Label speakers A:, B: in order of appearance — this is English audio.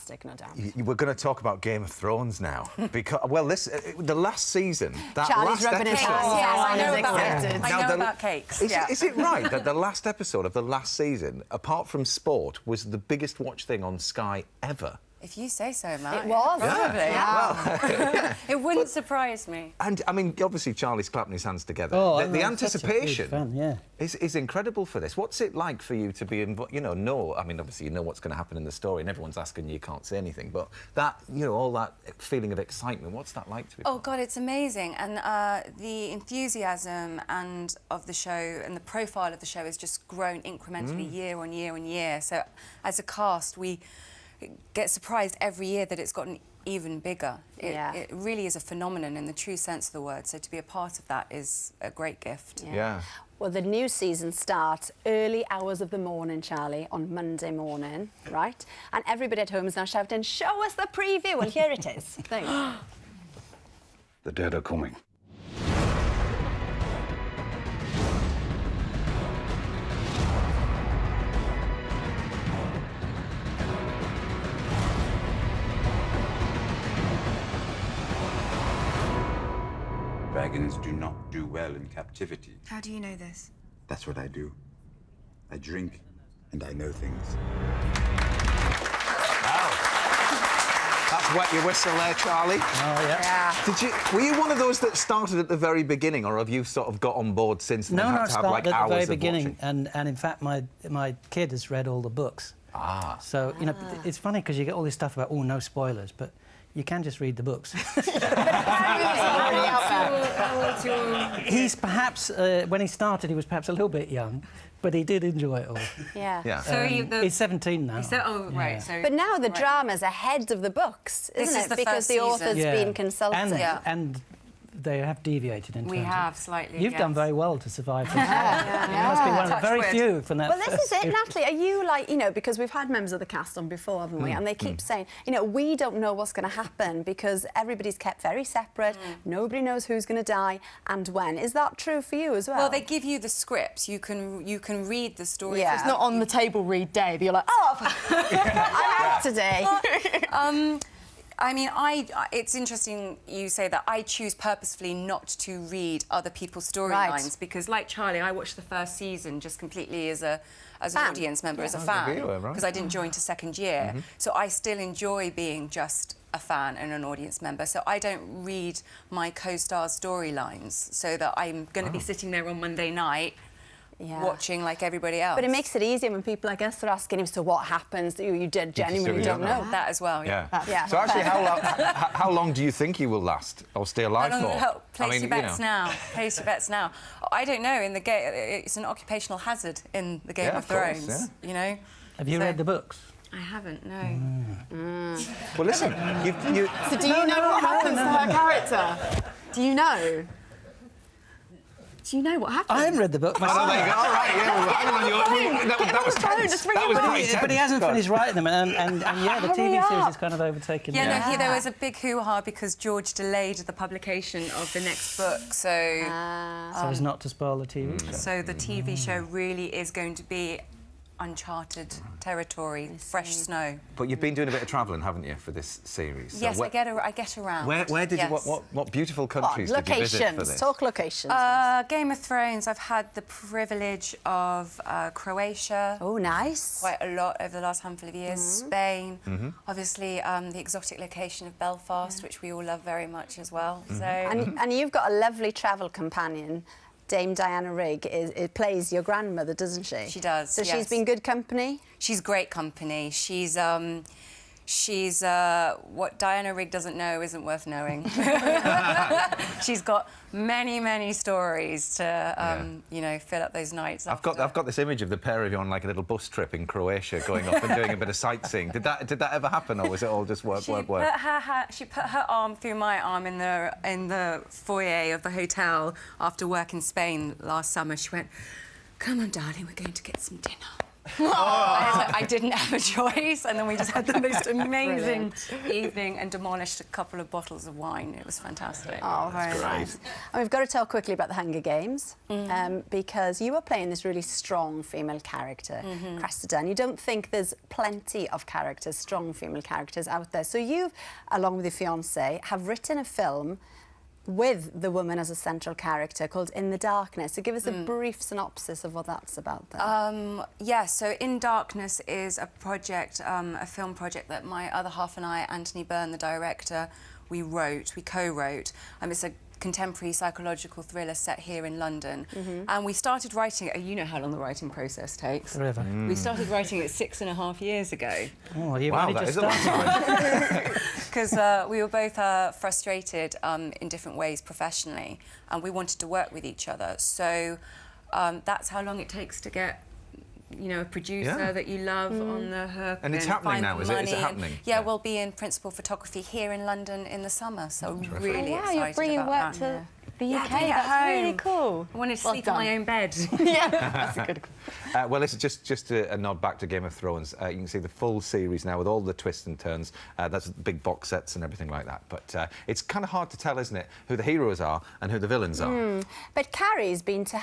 A: fantastic, no doubt.
B: We're going to talk about Game of Thrones now. Because, well, the last season...
A: Charlie's rubbing his hands.
C: Yes, I know
A: about
C: about cakes.
B: Is it right that the last episode of the last season, apart from sport, was the biggest watched thing on Sky ever?
C: If you say so, Matt.
A: It was.
C: Probably.
A: Yeah.
B: Well,
C: it wouldn't surprise me.
B: And, I mean, obviously, Charlie's clapping his hands together.
D: Oh,
B: the anticipation
D: fan, yeah.
B: is incredible for this. What's it like for you to be, I mean, obviously, you know what's going to happen in the story, and everyone's asking you can't say anything, but that, all that feeling of excitement, what's that like to be?
C: Oh, God, it's amazing. And the enthusiasm of the show and the profile of the show has just grown incrementally year on year on year. So, as a cast, we get surprised every year that it's gotten even bigger. It really is a phenomenon in the true sense of the word, so to be a part of that is a great gift.
B: Yeah.
A: Well, the new season starts early hours of the morning, Charlie, on Monday morning, right? And everybody at home is now shouting, show us the preview! Well, here it is. There you go.
E: The dead are coming.
F: Dragons do not do well in captivity.
C: How do you know this?
F: That's what I do. I drink, and I know things.
B: Wow. That's wet your whistle there, Charlie.
D: Oh, yeah.
B: Were you one of those that started at the very beginning, or have you sort of got on board since then?
D: No, I
B: had to have, like,
D: started at the very
B: hours of
D: beginning,
B: watching?
D: and in fact, my kid has read all the books. Ah. So, it's funny because you get all this stuff about, no spoilers, but you can just read the books. He's perhaps, when he started, he was perhaps a little bit young, but he did enjoy it all.
A: Yeah.
C: So
D: he's 17 now.
C: right.
D: Yeah.
C: So,
A: but now the drama's ahead of the books, isn't
C: This is
A: it?
C: the
A: Because
C: first
A: the author's
C: season.
A: been consulted.
D: And they have deviated in terms
C: we have slightly.
D: You've done very well to survive this. You must be one of the
C: Touch
D: very
C: wood.
D: few from that.
A: Well, this is it, Natalie. Are you like, because we've had members of the cast on before, haven't we? And they keep saying, we don't know what's going to happen because everybody's kept very separate. Nobody knows who's going to die and when. Is that true for you as well?
C: Well, they give you the scripts. You can read the story.
A: Yeah.
C: It's not on the table read day, but you're like,
A: I'm out today.
C: I mean, it's interesting you say that. I choose purposefully not to read other people's storylines because, like Charlie, I watched the first season just completely as an audience member, as a fan, because I didn't join to second year. So I still enjoy being just a fan and an audience member. So I don't read my co-stars' storylines so that I'm going to be sitting there on Monday night watching like everybody else.
A: But it makes it easier when people, I guess, are asking him, so what happens that you genuinely don't know.
C: That as well,
B: yeah. So actually, how long do you think you will last or stay alive for?
C: Place your bets now. Place your bets now. I don't know. In the game, it's an occupational hazard in the Game of Thrones.
D: Have you read the books?
C: I haven't. No.
B: Well, listen.
G: So do you know what happens to her character? Do you know? Do you know what happens?
D: I haven't read the book myself.
B: Oh, there you go. All right, that was tense. That was very tense.
D: But he hasn't finished writing them, and the TV series is kind of overtaken.
C: Yeah, there was a big hoo-ha because George delayed the publication of the next book, so
D: as not to spoil the TV show.
C: So the TV show really is going to be uncharted territory, fresh snow.
B: But you've been doing a bit of travelling, haven't you, for this series? So
C: Yes, I get around.
B: Where did you? What beautiful countries did you visit for this?
A: Talk locations.
C: Game of Thrones. I've had the privilege of Croatia.
A: Oh, nice.
C: Quite a lot over the last handful of years. Spain. Obviously, the exotic location of Belfast, which we all love very much as well. So.
A: And you've got a lovely travel companion. Dame Diana Rigg plays your grandmother, doesn't she?
C: She does,
A: So she's been good company?
C: She's great company. She's what Diana Rigg doesn't know isn't worth knowing. She's got many, many stories to, fill up those nights.
B: I've got this image of the pair of you on like a little bus trip in Croatia, going off and doing a bit of sightseeing. Did that ever happen, or was it all just work?
C: She put her arm through my arm in the foyer of the hotel after work in Spain last summer. She went, "Come on, darling, we're going to get some dinner." I didn't have a choice, and then we just had the most amazing evening and demolished a couple of bottles of wine. It was fantastic.
A: Oh, very nice. And we've got to talk quickly about the Hunger Games, because you were playing this really strong female character, Cressida, and you don't think there's plenty of characters, strong female characters out there. So you, along with your fiancé, have written a film with the woman as a central character called In the Darkness. So give us a brief synopsis of what that's about then.
C: Yeah, so In Darkness is a project, a film project that my other half and I, Anthony Byrne, the director, we co-wrote. It's a contemporary psychological thriller set here in London. And we started writing it, you know how long the writing process takes.
D: Forever.
C: We started writing it 6.5 years ago.
D: Oh, you've
B: Wow,
D: only
B: that
D: just
B: is a long
D: started.
B: time.
C: Because we were both frustrated in different ways professionally, and we wanted to work with each other. So that's how long it takes to get, you know, a producer that you love on the hook.
B: And it's happening
C: find
B: now,
C: the
B: is it? Is
C: money.
B: it happening?
C: Yeah, we'll be in principal photography here in London in the summer, so really
G: Wow,
C: excited
G: you're bringing
C: about
G: work
C: that.
G: to the UK.
C: bring it
G: That's really
C: home.
G: cool.
C: I wanted to
G: Well
C: sleep in my
G: done.
C: own bed.
G: Yeah, that's a good.
B: Well, it's just a nod back to Game of Thrones. You can see the full series now with all the twists and turns. That's big box sets and everything like that. But it's kind of hard to tell, isn't it, who the heroes are and who the villains are.
A: But Carrie's been to